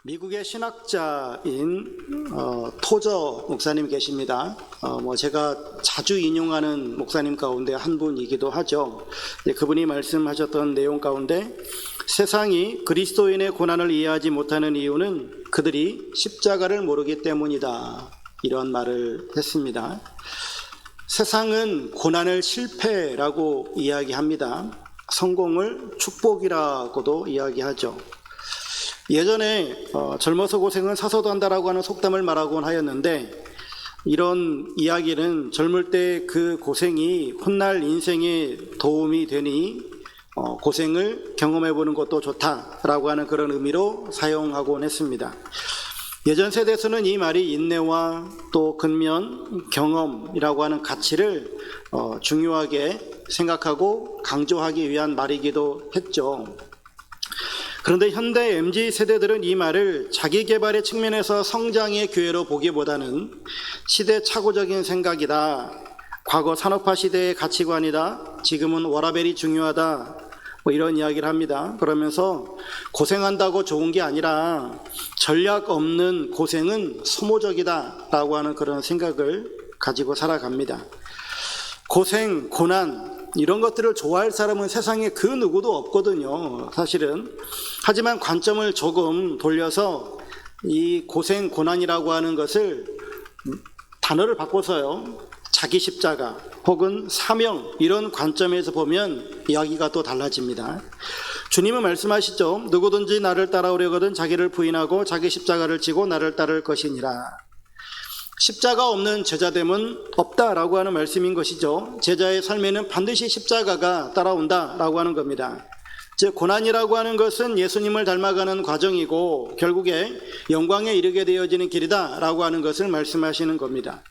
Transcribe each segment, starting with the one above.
미국의 신학자인 토저 목사님 계십니다. 제가 자주 인용하는 목사님 가운데 한 분이기도 하죠. 그분이 말씀하셨던 내용 가운데 세상이 그리스도인의 고난을 이해하지 못하는 이유는 그들이 십자가를 모르기 때문이다, 이런 말을 했습니다. 세상은 고난을 실패라고 이야기합니다. 성공을 축복이라고도 이야기하죠. 예전에 젊어서 고생은 사서도 한다라고 하는 속담을 말하곤 하였는데, 이런 이야기는 젊을 때 그 고생이 훗날 인생에 도움이 되니 고생을 경험해 보는 것도 좋다라고 하는 그런 의미로 사용하곤 했습니다. 예전 세대에서는 이 말이 인내와 또 근면, 경험이라고 하는 가치를 중요하게 생각하고 강조하기 위한 말이기도 했죠. 그런데 현대 MZ 세대들은 이 말을 자기 개발의 측면에서 성장의 기회로 보기보다는 시대착오적인 생각이다, 과거 산업화 시대의 가치관이다, 지금은 워라밸이 중요하다, 이런 이야기를 합니다. 그러면서 고생한다고 좋은 게 아니라 전략 없는 고생은 소모적이다 라고 하는 그런 생각을 가지고 살아갑니다. 고생, 고난, 이런 것들을 좋아할 사람은 세상에 그 누구도 없거든요, 사실은. 하지만 관점을 조금 돌려서 이 고생, 고난이라고 하는 것을 단어를 바꿔서요, 자기 십자가 혹은 사명, 이런 관점에서 보면 이야기가 또 달라집니다. 주님은 말씀하시죠. 누구든지 나를 따라오려거든 자기를 부인하고 자기 십자가를 지고 나를 따를 것이니라. 십자가 없는 제자됨은 없다라고 하는 말씀인 것이죠. 제자의 삶에는 반드시 십자가가 따라온다라고 하는 겁니다. 즉, 고난이라고 하는 것은 예수님을 닮아가는 과정이고 결국에 영광에 이르게 되어지는 길이다라고 하는 것을 말씀하시는 겁니다.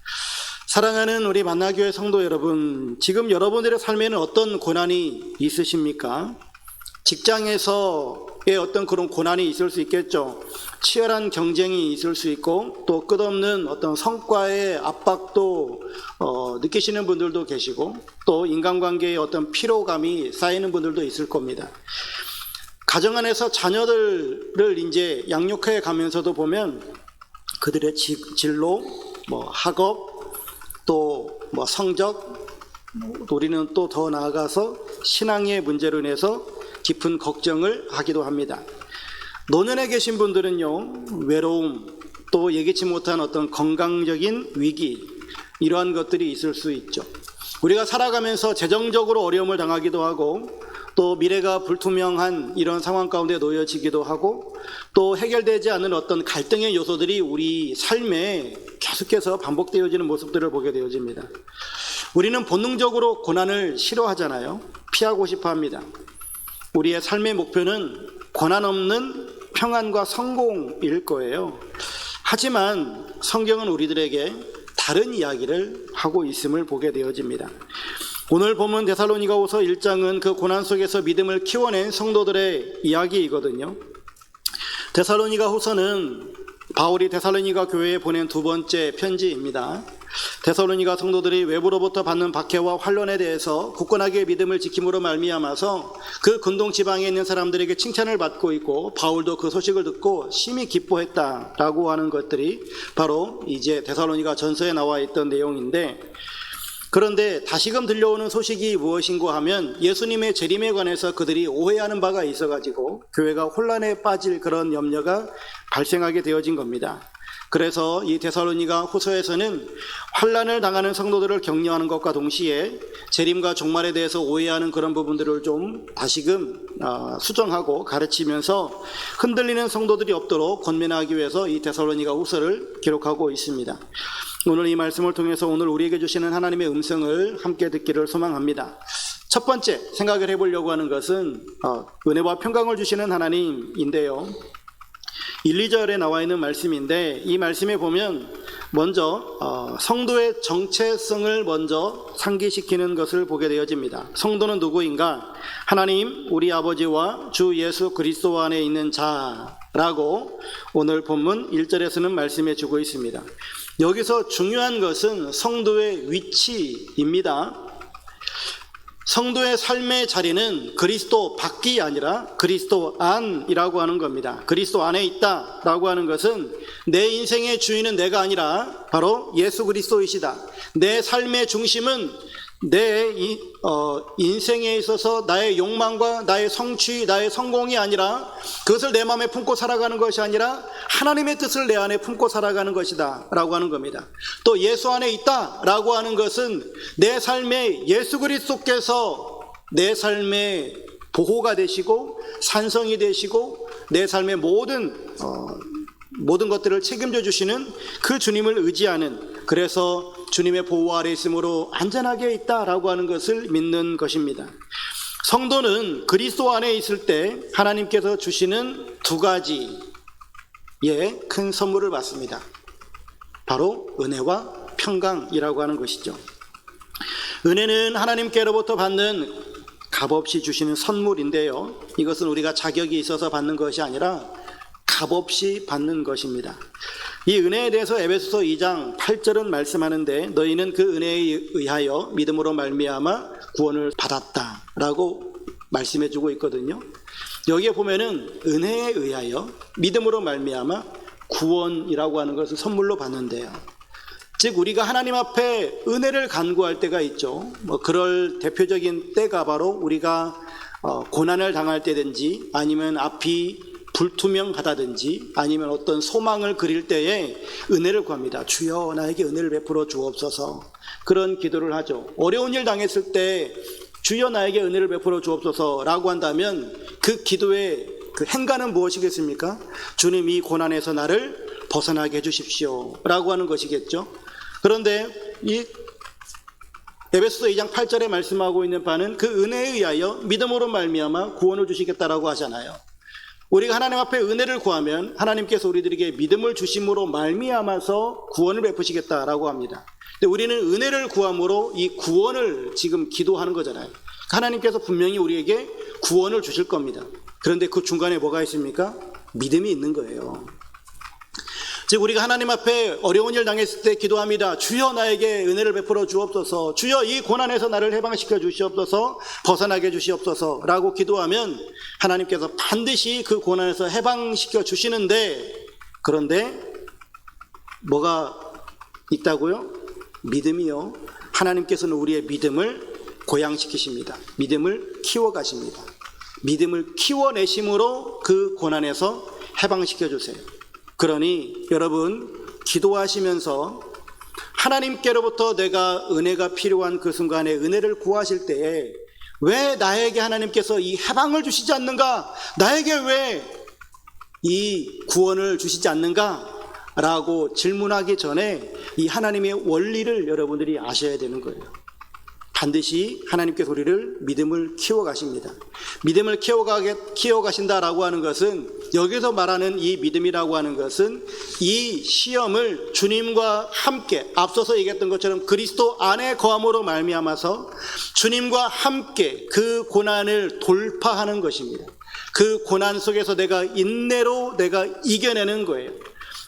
사랑하는 우리 만나교회 성도 여러분, 지금 여러분들의 삶에는 어떤 고난이 있으십니까? 직장에서의 어떤 그런 고난이 있을 수 있겠죠. 치열한 경쟁이 있을 수 있고 또 끝없는 어떤 성과의 압박도 느끼시는 분들도 계시고, 또 인간관계의 어떤 피로감이 쌓이는 분들도 있을 겁니다. 가정 안에서 자녀들을 이제 양육해 가면서도 보면 그들의 진로, 학업, 또 성적, 우리는 또 더 나아가서 신앙의 문제로 인해서 깊은 걱정을 하기도 합니다. 노년에 계신 분들은요, 외로움, 또 예기치 못한 어떤 건강적인 위기, 이러한 것들이 있을 수 있죠. 우리가 살아가면서 재정적으로 어려움을 당하기도 하고, 또 미래가 불투명한 이런 상황 가운데 놓여지기도 하고, 또 해결되지 않은 어떤 갈등의 요소들이 우리 삶에 계속해서 반복되어지는 모습들을 보게 되어집니다. 우리는 본능적으로 고난을 싫어하잖아요. 피하고 싶어 합니다. 우리의 삶의 목표는 고난 없는 평안과 성공일 거예요. 하지만 성경은 우리들에게 다른 이야기를 하고 있음을 보게 되어집니다. 오늘 본문 데살로니가후서 1장은 그 고난 속에서 믿음을 키워낸 성도들의 이야기이거든요. 데살로니가후서는 바울이 데살로니가 교회에 보낸 두 번째 편지입니다. 데살로니가 성도들이 외부로부터 받는 박해와 환난에 대해서 굳건하게 믿음을 지킴으로 말미암아서 그 근동 지방에 있는 사람들에게 칭찬을 받고 있고, 바울도 그 소식을 듣고 심히 기뻐했다라고 하는 것들이 바로 이제 데살로니가 전서에 나와 있던 내용인데, 그런데 다시금 들려오는 소식이 무엇인가 하면 예수님의 재림에 관해서 그들이 오해하는 바가 있어가지고 교회가 혼란에 빠질 그런 염려가 발생하게 되어진 겁니다. 그래서 이 데살로니가 후서에서는 환난을 당하는 성도들을 격려하는 것과 동시에 재림과 종말에 대해서 오해하는 그런 부분들을 좀 다시금 수정하고 가르치면서 흔들리는 성도들이 없도록 권면하기 위해서 이 데살로니가 후서를 기록하고 있습니다. 오늘 이 말씀을 통해서 오늘 우리에게 주시는 하나님의 음성을 함께 듣기를 소망합니다. 첫 번째 생각을 해보려고 하는 것은 은혜와 평강을 주시는 하나님인데요. 1, 2절에 나와 있는 말씀인데, 이 말씀에 보면 먼저 성도의 정체성을 먼저 상기시키는 것을 보게 되어집니다. 성도는 누구인가? 하나님 우리 아버지와 주 예수 그리스도 안에 있는 자라고 오늘 본문 1절에서는 말씀해 주고 있습니다. 여기서 중요한 것은 성도의 위치입니다. 성도의 삶의 자리는 그리스도 밖이 아니라 그리스도 안이라고 하는 겁니다. 그리스도 안에 있다라고 하는 것은 내 인생의 주인은 내가 아니라 바로 예수 그리스도이시다. 내 삶의 중심은 내 인생에 있어서 나의 욕망과 나의 성취, 나의 성공이 아니라 그것을 내 마음에 품고 살아가는 것이 아니라 하나님의 뜻을 내 안에 품고 살아가는 것이다 라고 하는 겁니다. 또 예수 안에 있다 라고 하는 것은 내 삶에 예수 그리스도께서 내 삶의 보호가 되시고 산성이 되시고 내 삶의 모든 것들을 책임져 주시는 그 주님을 의지하는, 그래서 주님의 보호 아래 있으므로 안전하게 있다라고 하는 것을 믿는 것입니다. 성도는 그리스도 안에 있을 때 하나님께서 주시는 두 가지의 큰 선물을 받습니다. 바로 은혜와 평강이라고 하는 것이죠. 은혜는 하나님께로부터 받는 값없이 주시는 선물인데요, 이것은 우리가 자격이 있어서 받는 것이 아니라 값없이 받는 것입니다. 이 은혜에 대해서 에베소서 2장 8절은 말씀하는데, 너희는 그 은혜에 의하여 믿음으로 말미암아 구원을 받았다라고 말씀해주고 있거든요. 여기에 보면은 은혜에 의하여 믿음으로 말미암아 구원이라고 하는 것을 선물로 받는데요, 즉 우리가 하나님 앞에 은혜를 간구할 때가 있죠. 그럴 대표적인 때가 바로 우리가 고난을 당할 때든지, 아니면 앞이 불투명하다든지, 아니면 어떤 소망을 그릴 때에 은혜를 구합니다. 주여 나에게 은혜를 베풀어 주옵소서, 그런 기도를 하죠. 어려운 일 당했을 때 주여 나에게 은혜를 베풀어 주옵소서 라고 한다면 그 기도의 그 행간은 무엇이겠습니까? 주님, 이 고난에서 나를 벗어나게 해주십시오 라고 하는 것이겠죠. 그런데 이 에베소서 2장 8절에 말씀하고 있는 바는 그 은혜에 의하여 믿음으로 말미암아 구원을 주시겠다라고 하잖아요. 우리가 하나님 앞에 은혜를 구하면 하나님께서 우리들에게 믿음을 주심으로 말미암아서 구원을 베푸시겠다라고 합니다. 근데 우리는 은혜를 구함으로 이 구원을 지금 기도하는 거잖아요. 하나님께서 분명히 우리에게 구원을 주실 겁니다. 그런데 그 중간에 뭐가 있습니까? 믿음이 있는 거예요. 즉 우리가 하나님 앞에 어려운 일 당했을 때 기도합니다. 주여 나에게 은혜를 베풀어 주옵소서, 주여 이 고난에서 나를 해방시켜 주시옵소서, 벗어나게 해주시옵소서 라고 기도하면 하나님께서 반드시 그 고난에서 해방시켜 주시는데, 그런데 뭐가 있다고요? 믿음이요. 하나님께서는 우리의 믿음을 고양시키십니다. 믿음을 키워가십니다. 믿음을 키워내심으로 그 고난에서 해방시켜 주세요. 그러니 여러분, 기도하시면서 하나님께로부터 내가 은혜가 필요한 그 순간에 은혜를 구하실 때에 왜 나에게 하나님께서 이 해방을 주시지 않는가, 나에게 왜 이 구원을 주시지 않는가 라고 질문하기 전에 이 하나님의 원리를 여러분들이 아셔야 되는 거예요. 반드시 하나님께서 우리를 믿음을 키워가십니다. 믿음을 키워가신다라고 하는 것은, 여기서 말하는 이 믿음이라고 하는 것은 이 시험을 주님과 함께, 앞서서 얘기했던 것처럼 그리스도 안에 거함으로 말미암아서 주님과 함께 그 고난을 돌파하는 것입니다. 그 고난 속에서 내가 인내로 내가 이겨내는 거예요.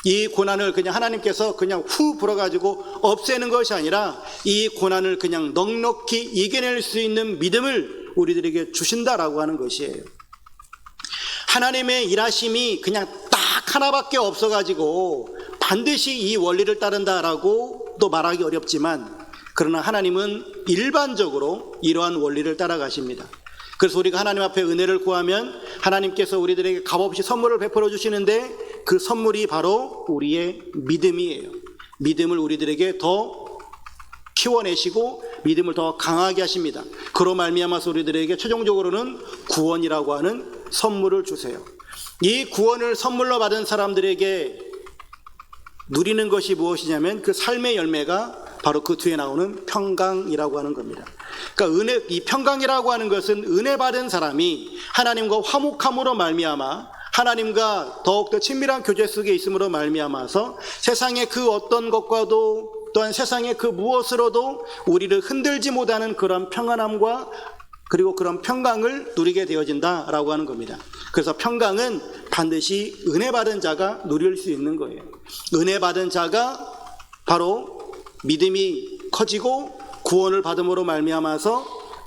이 고난을 그냥 하나님께서 그냥 후 불어가지고 없애는 것이 아니라 이 고난을 그냥 넉넉히 이겨낼 수 있는 믿음을 우리들에게 주신다라고 하는 것이에요. 하나님의 일하심이 그냥 딱 하나밖에 없어가지고 반드시 이 원리를 따른다라고 또 말하기 어렵지만, 그러나 하나님은 일반적으로 이러한 원리를 따라가십니다. 그래서 우리가 하나님 앞에 은혜를 구하면 하나님께서 우리들에게 값없이 선물을 베풀어 주시는데, 그 선물이 바로 우리의 믿음이에요. 믿음을 우리들에게 더 키워내시고 믿음을 더 강하게 하십니다. 그로 말미암아서 우리들에게 최종적으로는 구원이라고 하는 선물을 주세요. 이 구원을 선물로 받은 사람들에게 누리는 것이 무엇이냐면 그 삶의 열매가 바로 그 뒤에 나오는 평강이라고 하는 겁니다. 그러니까 이 평강이라고 하는 것은 은혜 받은 사람이 하나님과 화목함으로 말미암아 하나님과 더욱더 친밀한 교제 속에 있음으로 말미암아서 세상의 그 어떤 것과도, 또한 세상의 그 무엇으로도 우리를 흔들지 못하는 그런 평안함과 그리고 그런 평강을 누리게 되어진다라고 하는 겁니다. 그래서 평강은 반드시 은혜 받은 자가 누릴 수 있는 거예요. 은혜 받은 자가 바로 믿음이 커지고 구원을 받음으로 말미암아서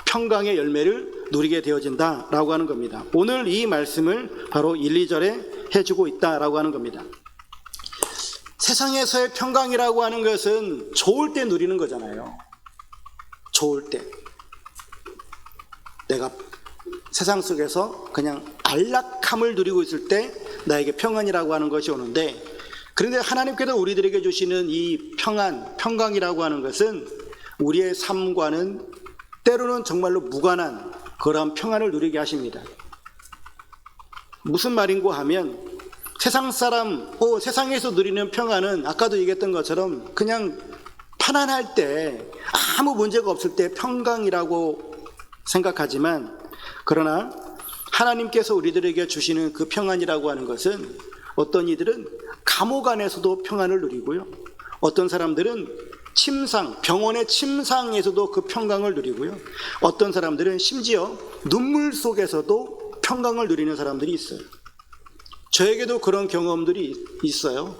평강의 열매를 누리게 되어진다라고 하는 겁니다. 오늘 이 말씀을 바로 1, 2절에 해주고 있다라고 하는 겁니다. 세상에서의 평강이라고 하는 것은 좋을 때 누리는 거잖아요. 좋을 때. 내가 세상 속에서 그냥 안락함을 누리고 있을 때 나에게 평안이라고 하는 것이 오는데, 그런데 하나님께서 우리들에게 주시는 이 평강이라고 하는 것은 우리의 삶과는 때로는 정말로 무관한 그런 평안을 누리게 하십니다. 무슨 말인고 하면 세상에서 누리는 평안은 아까도 얘기했던 것처럼 그냥 편안할 때, 아무 문제가 없을 때 평강이라고 생각하지만, 그러나 하나님께서 우리들에게 주시는 그 평안이라고 하는 것은 어떤 이들은 감옥 안에서도 평안을 누리고요, 어떤 사람들은 병원의 침상에서도 그 평강을 누리고요, 어떤 사람들은 심지어 눈물 속에서도 평강을 누리는 사람들이 있어요. 저에게도 그런 경험들이 있어요.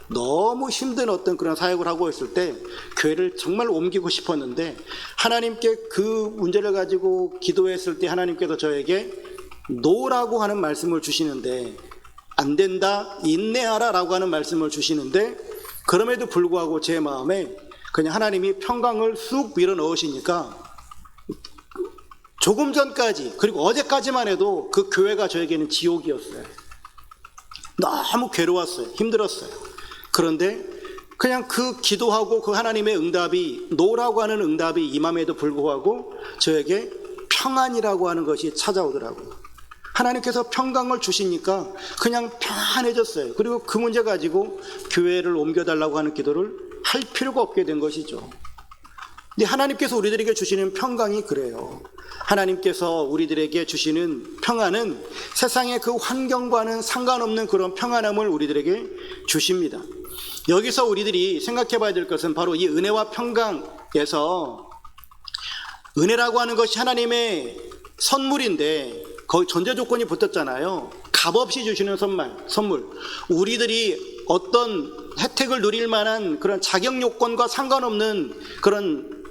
너무 힘든 어떤 그런 사역을 하고 있을 때 교회를 정말 옮기고 싶었는데, 하나님께 그 문제를 가지고 기도했을 때 하나님께서 저에게 노라고 하는 말씀을 주시는데, 안 된다, 인내하라 라고 하는 말씀을 주시는데, 그럼에도 불구하고 제 마음에 그냥 하나님이 평강을 쑥 밀어 넣으시니까 조금 전까지, 그리고 어제까지만 해도 그 교회가 저에게는 지옥이었어요. 너무 괴로웠어요. 힘들었어요. 그런데 그냥 그 기도하고 그 하나님의 응답이, 노라고 하는 응답이 임함에도 불구하고 저에게 평안이라고 하는 것이 찾아오더라고요. 하나님께서 평강을 주시니까 그냥 평안해졌어요. 그리고 그 문제 가지고 교회를 옮겨달라고 하는 기도를 할 필요가 없게 된 것이죠. 근데 하나님께서 우리들에게 주시는 평강이 그래요. 하나님께서 우리들에게 주시는 평안은 세상의 그 환경과는 상관없는 그런 평안함을 우리들에게 주십니다. 여기서 우리들이 생각해 봐야 될 것은 바로 이 은혜와 평강에서, 은혜라고 하는 것이 하나님의 선물인데 거의 전제 조건이 붙었잖아요. 값없이 주시는 선물. 우리들이 어떤 혜택을 누릴 만한 그런 자격 요건과 상관없는 그런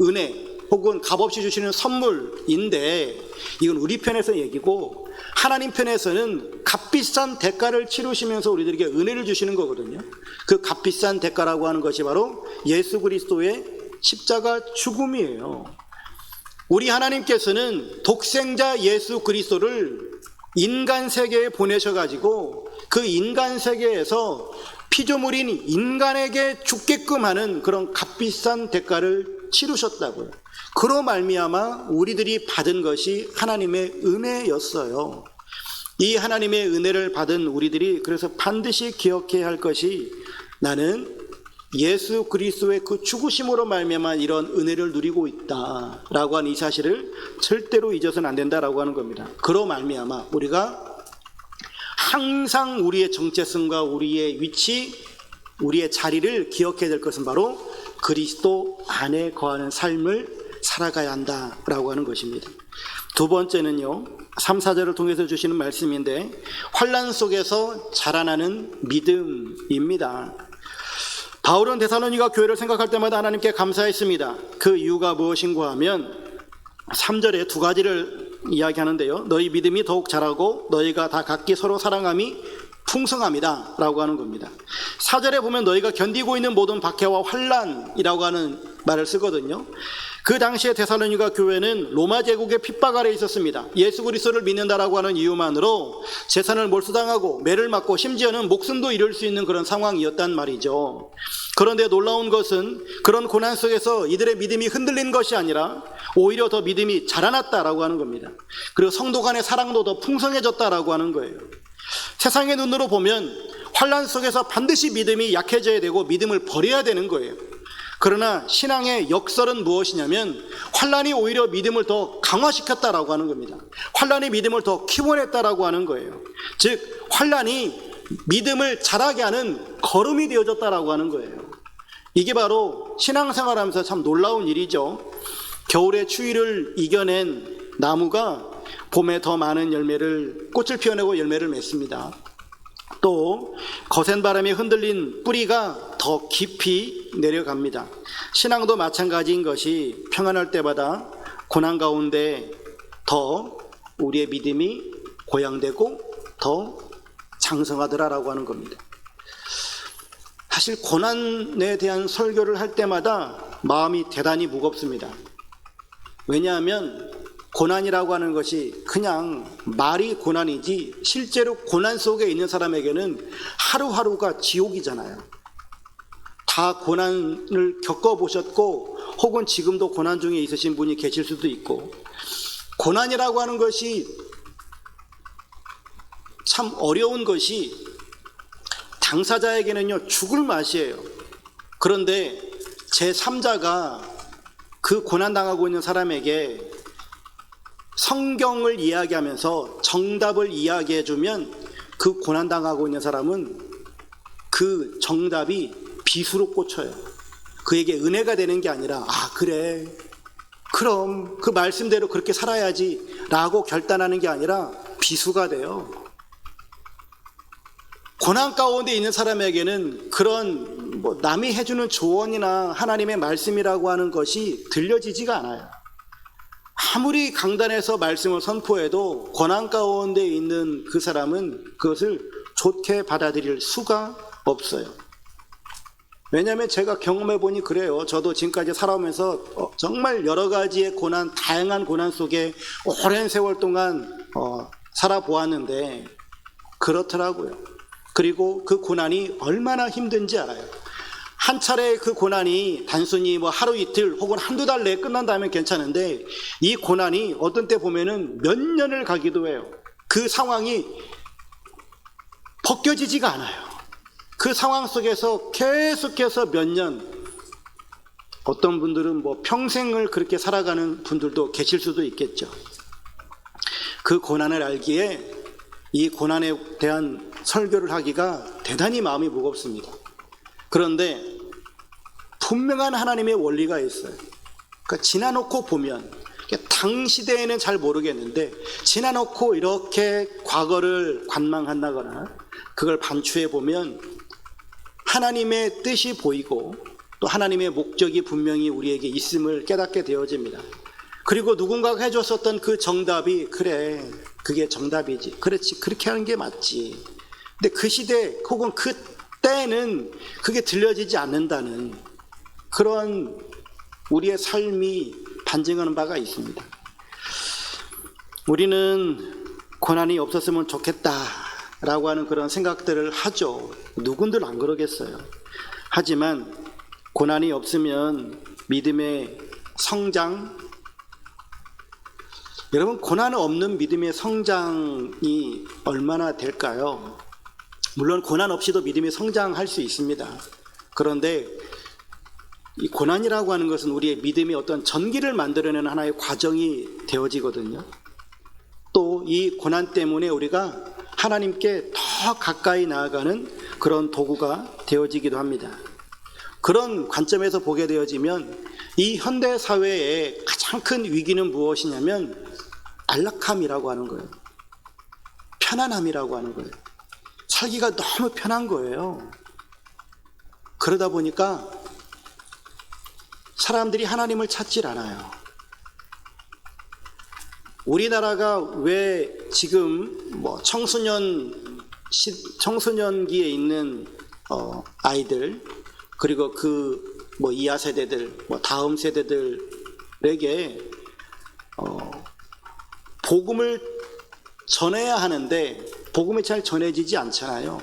은혜 혹은 값없이 주시는 선물인데, 이건 우리 편에서 얘기고 하나님 편에서는 값비싼 대가를 치르시면서 우리들에게 은혜를 주시는 거거든요. 그 값비싼 대가라고 하는 것이 바로 예수 그리스도의 십자가 죽음이에요. 우리 하나님께서는 독생자 예수 그리스도를 인간 세계에 보내셔가지고 그 인간 세계에서 피조물인 인간에게 죽게끔 하는 그런 값비싼 대가를 치르셨다고요. 그로 말미암아 우리들이 받은 것이 하나님의 은혜였어요. 이 하나님의 은혜를 받은 우리들이 그래서 반드시 기억해야 할 것이, 나는 예수 그리스도의 그 죽으심으로 말미암아 이런 은혜를 누리고 있다라고 하는 이 사실을 절대로 잊어서는 안 된다라고 하는 겁니다. 그로 말미암아 우리가 항상 우리의 정체성과 우리의 위치, 우리의 자리를 기억해야 될 것은 바로 그리스도 안에 거하는 삶을 살아가야 한다라고 하는 것입니다. 두 번째는요, 3, 4절을 통해서 주시는 말씀인데, 환난 속에서 자라나는 믿음입니다. 바울은 데살로니가 교회를 생각할 때마다 하나님께 감사했습니다. 그 이유가 무엇인가 하면 3절에 두 가지를 이야기하는데요, 너희 믿음이 더욱 자라고 너희가 다 각기 서로 사랑함이 풍성합니다 라고 하는 겁니다. 4절에 보면 너희가 견디고 있는 모든 박해와 환난이라고 하는 말을 쓰거든요. 그 당시에 데살로니가 교회는 로마 제국의 핍박 아래 있었습니다. 예수 그리스도를 믿는다라고 하는 이유만으로 재산을 몰수당하고 매를 맞고 심지어는 목숨도 잃을 수 있는 그런 상황이었단 말이죠. 그런데 놀라운 것은 그런 고난 속에서 이들의 믿음이 흔들린 것이 아니라 오히려 더 믿음이 자라났다라고 하는 겁니다. 그리고 성도 간의 사랑도 더 풍성해졌다라고 하는 거예요. 세상의 눈으로 보면 환난 속에서 반드시 믿음이 약해져야 되고 믿음을 버려야 되는 거예요. 그러나 신앙의 역설은 무엇이냐면 환난이 오히려 믿음을 더 강화시켰다라고 하는 겁니다. 환난이 믿음을 더 키워냈다라고 하는 거예요. 즉 환난이 믿음을 자라게 하는 걸음이 되어졌다라고 하는 거예요. 이게 바로 신앙생활하면서 참 놀라운 일이죠. 겨울의 추위를 이겨낸 나무가 봄에 더 많은 꽃을 피워내고 열매를 맺습니다. 또 거센 바람에 흔들린 뿌리가 더 깊이 내려갑니다. 신앙도 마찬가지인 것이 평안할 때마다 고난 가운데 더 우리의 믿음이 고양되고 더 장성하더라라고 하는 겁니다. 사실 고난에 대한 설교를 할 때마다 마음이 대단히 무겁습니다. 왜냐하면 고난이라고 하는 것이 그냥 말이 고난이지 실제로 고난 속에 있는 사람에게는 하루하루가 지옥이잖아요. 다 고난을 겪어보셨고 혹은 지금도 고난 중에 있으신 분이 계실 수도 있고, 고난이라고 하는 것이 참 어려운 것이 당사자에게는요 죽을 맛이에요. 그런데 제3자가 그 고난당하고 있는 사람에게 성경을 이야기하면서 정답을 이야기해주면 그 고난당하고 있는 사람은 그 정답이 비수로 꽂혀요. 그에게 은혜가 되는 게 아니라 그래 그럼 그 말씀대로 그렇게 살아야지 라고 결단하는 게 아니라 비수가 돼요. 고난 가운데 있는 사람에게는 그런 남이 해주는 조언이나 하나님의 말씀이라고 하는 것이 들려지지가 않아요. 아무리 강단에서 말씀을 선포해도 고난 가운데 있는 그 사람은 그것을 좋게 받아들일 수가 없어요. 왜냐하면 제가 경험해 보니 그래요. 저도 지금까지 살아오면서 정말 여러 가지의 고난, 다양한 고난 속에 오랜 세월 동안 살아보았는데 그렇더라고요. 그리고 그 고난이 얼마나 힘든지 알아요. 한 차례 그 고난이 단순히 하루 이틀 혹은 한두 달 내에 끝난다면 괜찮은데 이 고난이 어떤 때 보면은 몇 년을 가기도 해요. 그 상황이 벗겨지지가 않아요. 그 상황 속에서 계속해서 몇 년, 어떤 분들은 평생을 그렇게 살아가는 분들도 계실 수도 있겠죠. 그 고난을 알기에 이 고난에 대한 설교를 하기가 대단히 마음이 무겁습니다. 그런데 분명한 하나님의 원리가 있어요. 그러니까 지나놓고 보면, 당 시대에는 잘 모르겠는데 지나놓고 이렇게 과거를 관망한다거나 그걸 반추해 보면 하나님의 뜻이 보이고 또 하나님의 목적이 분명히 우리에게 있음을 깨닫게 되어집니다. 그리고 누군가가 해줬었던 그 정답이 그래 그게 정답이지, 그렇지 그렇게 하는 게 맞지. 근데 그 시대 혹은 그 때는 그게 들려지지 않는다는 그런 우리의 삶이 반증하는 바가 있습니다. 우리는 고난이 없었으면 좋겠다라고 하는 그런 생각들을 하죠. 누군들 안 그러겠어요. 하지만 고난이 없으면 믿음의 성장, 여러분 고난 없는 믿음의 성장이 얼마나 될까요? 물론 고난 없이도 믿음이 성장할 수 있습니다. 그런데 이 고난이라고 하는 것은 우리의 믿음의 어떤 전기를 만들어내는 하나의 과정이 되어지거든요. 또 이 고난 때문에 우리가 하나님께 더 가까이 나아가는 그런 도구가 되어지기도 합니다. 그런 관점에서 보게 되어지면 이 현대 사회의 가장 큰 위기는 무엇이냐면 안락함이라고 하는 거예요. 편안함이라고 하는 거예요. 살기가 너무 편한 거예요. 그러다 보니까 사람들이 하나님을 찾질 않아요. 우리나라가 왜 지금 청소년기에 있는 아이들, 그리고 그 이하 세대들, 다음 세대들에게 복음을 전해야 하는데 복음이 잘 전해지지 않잖아요.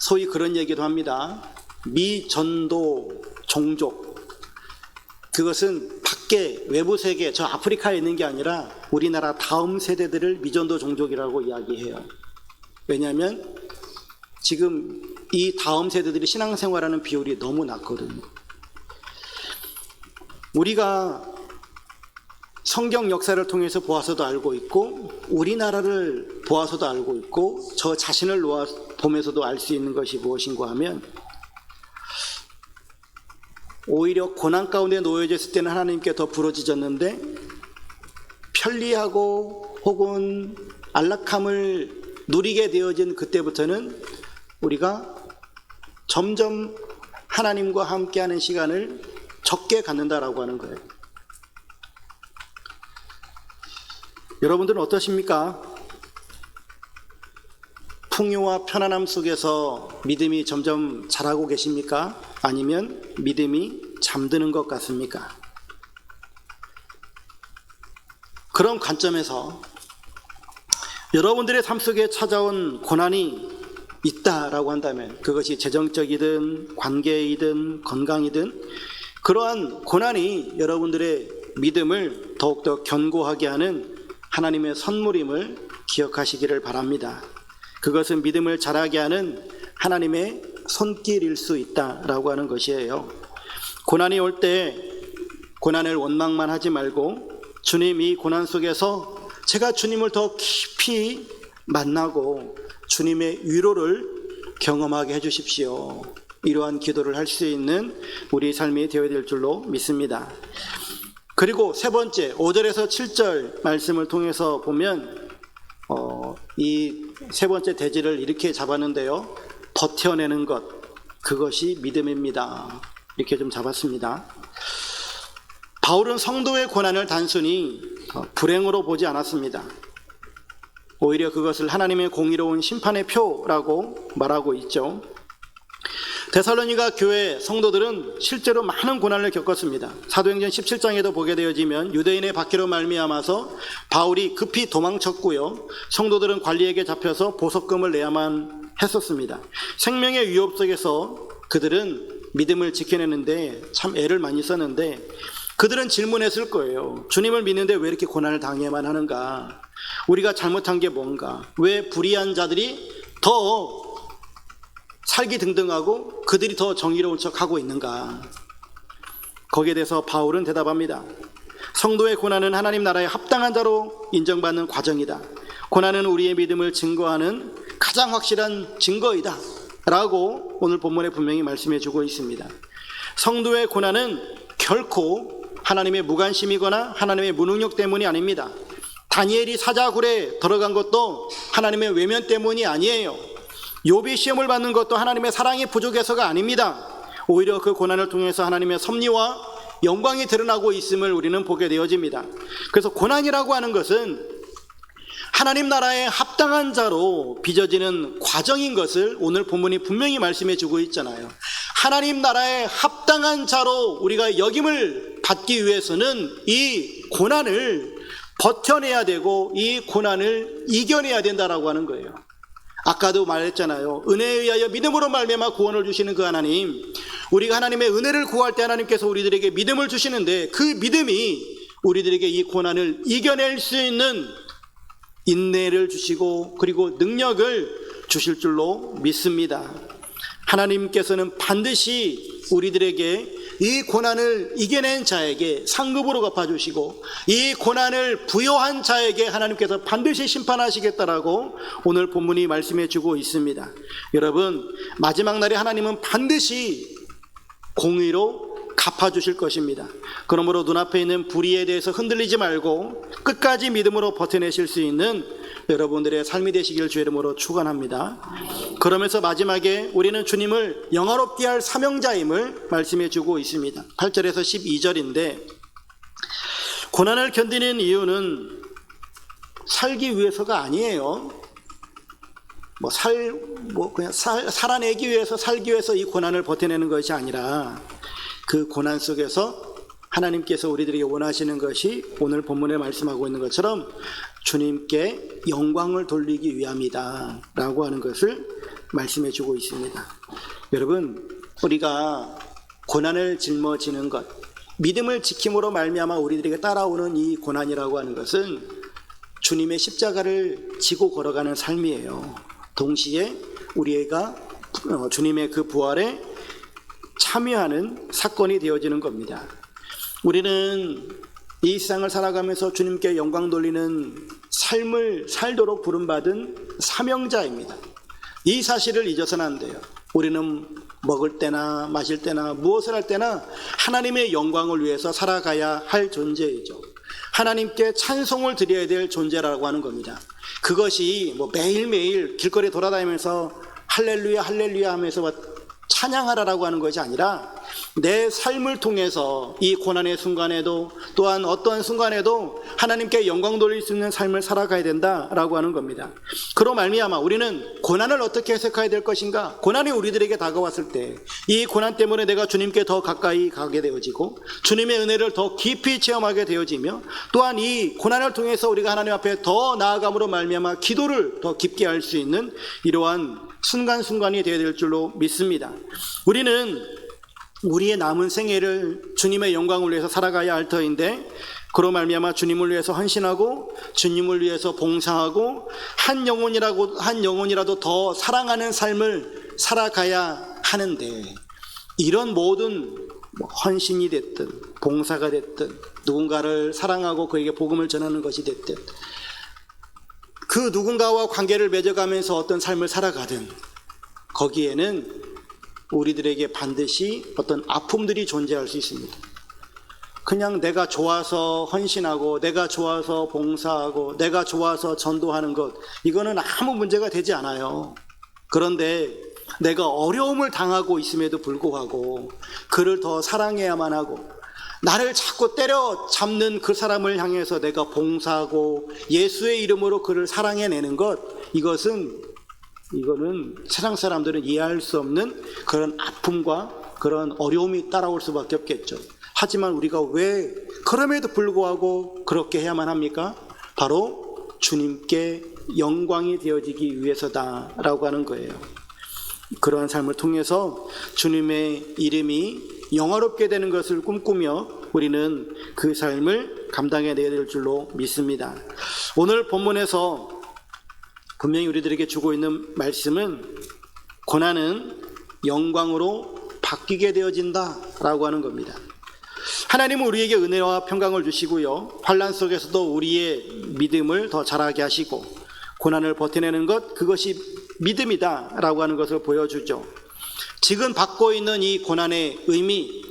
소위 그런 얘기도 합니다. 미전도 종족. 그것은 밖에 외부 세계, 저 아프리카에 있는 게 아니라 우리나라 다음 세대들을 미전도 종족이라고 이야기해요. 왜냐하면 지금 이 다음 세대들이 신앙생활하는 비율이 너무 낮거든요. 우리가 성경 역사를 통해서 보아서도 알고 있고 우리나라를 보아서도 알고 있고 저 자신을 보면서도 알 수 있는 것이 무엇인가 하면, 오히려 고난 가운데 놓여졌을 때는 하나님께 더 부러지졌는데 편리하고 혹은 안락함을 누리게 되어진 그때부터는 우리가 점점 하나님과 함께하는 시간을 적게 갖는다라고 하는 거예요. 여러분들은 어떠십니까? 풍요와 편안함 속에서 믿음이 점점 자라고 계십니까? 아니면 믿음이 잠드는 것 같습니까? 그런 관점에서 여러분들의 삶 속에 찾아온 고난이 있다라고 한다면, 그것이 재정적이든 관계이든 건강이든 그러한 고난이 여러분들의 믿음을 더욱더 견고하게 하는 하나님의 선물임을 기억하시기를 바랍니다. 그것은 믿음을 자라게 하는 하나님의 손길일 수 있다라고 하는 것이에요. 고난이 올 때 고난을 원망만 하지 말고, 주님, 이 고난 속에서 제가 주님을 더 깊이 만나고 주님의 위로를 경험하게 해주십시오. 이러한 기도를 할 수 있는 우리 삶이 되어야 될 줄로 믿습니다. 그리고 세 번째, 5절에서 7절 말씀을 통해서 보면 이 세 번째 대지를 이렇게 잡았는데요. 버텨내는 것, 그것이 믿음입니다. 이렇게 좀 잡았습니다. 바울은 성도의 고난을 단순히 불행으로 보지 않았습니다. 오히려 그것을 하나님의 공의로운 심판의 표라고 말하고 있죠. 데살로니가 교회 성도들은 실제로 많은 고난을 겪었습니다. 사도행전 17장에도 보게 되어지면 유대인의 박해로 말미암아서 바울이 급히 도망쳤고요, 성도들은 관리에게 잡혀서 보석금을 내야만 했었습니다. 생명의 위협 속에서 그들은 믿음을 지켜내는데 참 애를 많이 썼는데, 그들은 질문했을 거예요. 주님을 믿는데 왜 이렇게 고난을 당해야만 하는가? 우리가 잘못한 게 뭔가? 왜 불의한 자들이 더 살기 등등하고 그들이 더 정의로운 척하고 있는가? 거기에 대해서 바울은 대답합니다. 성도의 고난은 하나님 나라에 합당한 자로 인정받는 과정이다. 고난은 우리의 믿음을 증거하는 가장 확실한 증거이다 라고 오늘 본문에 분명히 말씀해 주고 있습니다. 성도의 고난은 결코 하나님의 무관심이거나 하나님의 무능력 때문이 아닙니다. 다니엘이 사자굴에 들어간 것도 하나님의 외면 때문이 아니에요. 욥이 시험을 받는 것도 하나님의 사랑이 부족해서가 아닙니다. 오히려 그 고난을 통해서 하나님의 섭리와 영광이 드러나고 있음을 우리는 보게 되어집니다. 그래서 고난이라고 하는 것은 하나님 나라에 합당한 자로 빚어지는 과정인 것을 오늘 본문이 분명히 말씀해 주고 있잖아요. 하나님 나라에 합당한 자로 우리가 역임을 받기 위해서는 이 고난을 버텨내야 되고 이 고난을 이겨내야 된다라고 하는 거예요. 아까도 말했잖아요. 은혜에 의하여 믿음으로 말미암아 구원을 주시는 그 하나님, 우리가 하나님의 은혜를 구할 때 하나님께서 우리들에게 믿음을 주시는데, 그 믿음이 우리들에게 이 고난을 이겨낼 수 있는 인내를 주시고 그리고 능력을 주실 줄로 믿습니다. 하나님께서는 반드시 우리들에게 이 고난을 이겨낸 자에게 상급으로 갚아주시고 이 고난을 부여한 자에게 하나님께서 반드시 심판하시겠다라고 오늘 본문이 말씀해 주고 있습니다. 여러분, 마지막 날에 하나님은 반드시 공의로 갚아주실 것입니다. 그러므로 눈앞에 있는 불의에 대해서 흔들리지 말고 끝까지 믿음으로 버텨내실 수 있는 여러분들의 삶이 되시길 주의 이름으로 축원합니다. 그러면서 마지막에 우리는 주님을 영화롭게 할 사명자임을 말씀해 주고 있습니다. 8절에서 12절인데, 고난을 견디는 이유는 살기 위해서가 아니에요. 그냥 살아내기 위해서, 살기 위해서 이 고난을 버텨내는 것이 아니라, 그 고난 속에서 하나님께서 우리들에게 원하시는 것이 오늘 본문에 말씀하고 있는 것처럼 주님께 영광을 돌리기 위함이다 라고 하는 것을 말씀해 주고 있습니다. 여러분, 우리가 고난을 짊어지는 것, 믿음을 지킴으로 말미암아 우리들에게 따라오는 이 고난이라고 하는 것은 주님의 십자가를 지고 걸어가는 삶이에요. 동시에 우리가 주님의 그 부활에 참여하는 사건이 되어지는 겁니다. 우리는 이 세상을 살아가면서 주님께 영광 돌리는 삶을 살도록 부름받은 사명자입니다. 이 사실을 잊어서는 안 돼요. 우리는 먹을 때나 마실 때나 무엇을 할 때나 하나님의 영광을 위해서 살아가야 할 존재이죠. 하나님께 찬송을 드려야 될 존재라고 하는 겁니다. 그것이 매일매일 길거리에 돌아다니면서 할렐루야 할렐루야 하면서 찬양하라라고 하는 것이 아니라 내 삶을 통해서 이 고난의 순간에도 또한 어떠한 순간에도 하나님께 영광 돌릴 수 있는 삶을 살아가야 된다라고 하는 겁니다. 그로 말미암아 우리는 고난을 어떻게 해석해야 될 것인가? 고난이 우리들에게 다가왔을 때 이 고난 때문에 내가 주님께 더 가까이 가게 되어지고 주님의 은혜를 더 깊이 체험하게 되어지며 또한 이 고난을 통해서 우리가 하나님 앞에 더 나아감으로 말미암아 기도를 더 깊게 할 수 있는 이러한 순간순간이 되어야 될 줄로 믿습니다. 우리는 우리의 남은 생애를 주님의 영광을 위해서 살아가야 할 터인데 그로 말미암아 주님을 위해서 헌신하고 주님을 위해서 봉사하고 한 영혼이라도 더 사랑하는 삶을 살아가야 하는데 이런 모든 헌신이 됐든 봉사가 됐든 누군가를 사랑하고 그에게 복음을 전하는 것이 됐든 그 누군가와 관계를 맺어가면서 어떤 삶을 살아가든 거기에는 우리들에게 반드시 어떤 아픔들이 존재할 수 있습니다. 그냥 내가 좋아서 헌신하고 내가 좋아서 봉사하고 내가 좋아서 전도하는 것 이거는 아무 문제가 되지 않아요. 그런데 내가 어려움을 당하고 있음에도 불구하고 그를 더 사랑해야만 하고 나를 자꾸 때려잡는 그 사람을 향해서 내가 봉사하고 예수의 이름으로 그를 사랑해내는 것 이거는 세상 사람들은 이해할 수 없는 그런 아픔과 그런 어려움이 따라올 수밖에 없겠죠. 하지만 우리가 왜 그럼에도 불구하고 그렇게 해야만 합니까? 바로 주님께 영광이 되어지기 위해서다라고 하는 거예요. 그러한 삶을 통해서 주님의 이름이 영화롭게 되는 것을 꿈꾸며 우리는 그 삶을 감당해내야 될 줄로 믿습니다. 오늘 본문에서 분명히 우리들에게 주고 있는 말씀은 고난은 영광으로 바뀌게 되어진다라고 하는 겁니다. 하나님은 우리에게 은혜와 평강을 주시고요. 환난 속에서도 우리의 믿음을 더 자라게 하시고 고난을 버텨내는 것 그것이 믿음이다라고 하는 것을 보여주죠. 지금 받고 있는 이 고난의 의미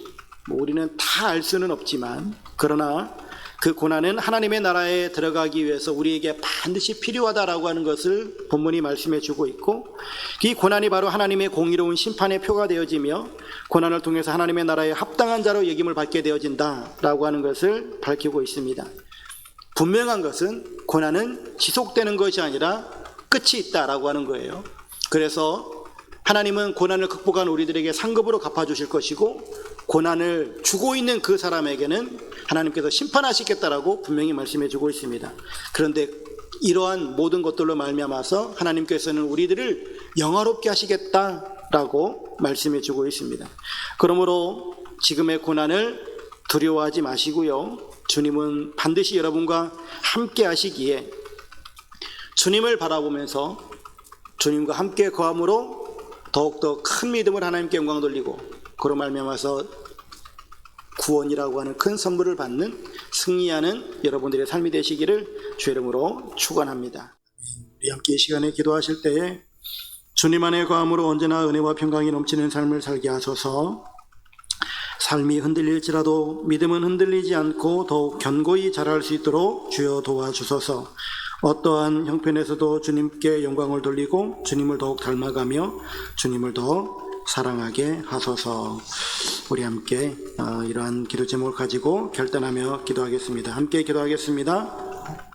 우리는 다 알 수는 없지만 그러나 그 고난은 하나님의 나라에 들어가기 위해서 우리에게 반드시 필요하다라고 하는 것을 본문이 말씀해 주고 있고 이 고난이 바로 하나님의 공의로운 심판의 표가 되어지며 고난을 통해서 하나님의 나라에 합당한 자로 여김을 받게 되어진다라고 하는 것을 밝히고 있습니다. 분명한 것은 고난은 지속되는 것이 아니라 끝이 있다라고 하는 거예요. 그래서 하나님은 고난을 극복한 우리들에게 상급으로 갚아주실 것이고 고난을 주고 있는 그 사람에게는 하나님께서 심판하시겠다라고 분명히 말씀해 주고 있습니다. 그런데 이러한 모든 것들로 말미암아서 하나님께서는 우리들을 영화롭게 하시겠다라고 말씀해 주고 있습니다. 그러므로 지금의 고난을 두려워하지 마시고요. 주님은 반드시 여러분과 함께 하시기에 주님을 바라보면서 주님과 함께 거함으로 더욱더 큰 믿음을 하나님께 영광 돌리고 그로 말미암아서 구원이라고 하는 큰 선물을 받는 승리하는 여러분들의 삶이 되시기를 주의 이름으로 축원합니다. 우리 함께 이 시간에 기도하실 때에 주님 안에 거함으로 언제나 은혜와 평강이 넘치는 삶을 살게 하소서. 삶이 흔들릴지라도 믿음은 흔들리지 않고 더욱 견고히 자랄 수 있도록 주여 도와주소서. 어떠한 형편에서도 주님께 영광을 돌리고 주님을 더욱 닮아가며 주님을 더 사랑하게 하소서. 우리 함께 이러한 기도 제목을 가지고 결단하며 기도하겠습니다. 함께 기도하겠습니다.